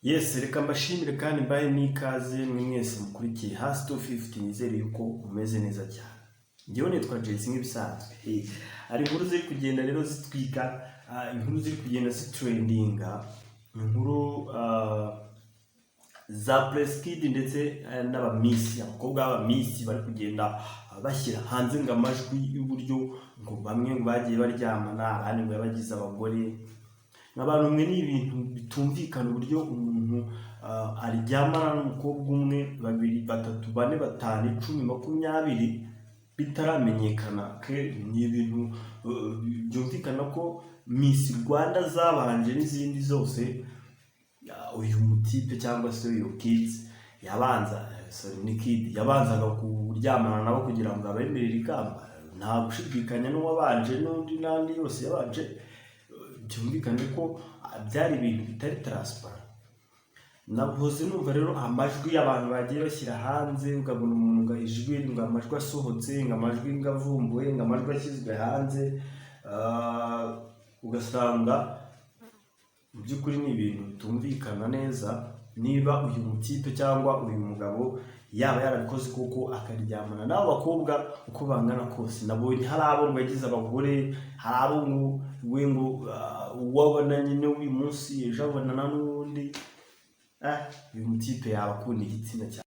Yes, reka mbashimire kandi mbaye n'ikaze mwese mukurikiye hasi 250 nizere yuko umeze neza cyane. Ngiye nitwa Jesse nk'ibisanzwe. Ari inkuru ziri kugenda rero zitwika, inkuru ziri kugenda zitrendinga, inkuru za preskid ndetse n'abamisi, abakobwa b'abamisi bari kugenda bashyira hanze ngo amajwi y'uburyo ngo bamwe ngo bagiye baryamana abandi ngo yabagize abagore. N'abantu mwe ni ibintu bitumvikana uburyo umuntu aryamana n'umukobwa umwe, babiri, batatu, bane, batanu, 10, 20 bitaramenyekana. Ni ibintu byumvikana ko Miss Rwanda zabanje n'izindi zose uyu mutipe cyangwa se uyu kids yabanza yabanzaga kuryamana nabo kugira ngo abemerere ikamba. Nta gushidikanya n'uwabanje n'undi nandi yose yabanje, byumvikane ko byari ibintu bitari transparent. Navuze numva rero amajwi y'abantu bagiye bashyira hanze, ugabona umuntu ngo ijwi ngo amajwi asohotse, ngo amajwi ngavumbuye, ngo amajwi ashyizwe hanze, ugasanga mu by'ukuri ni ibintu bitumvikana neza. Niba uyu mutipe cyangwa uyu mugabo yaba yarabikoze kuko akaryamana n'abo bakobwa uko bangana kose, nabonye hari abo ngo yagize abagore, hari abo ngo we ngo wabonanye n'uyu munsi ejo abonana n'undi. Uyu mutipe yaba akunda igitsina cyane.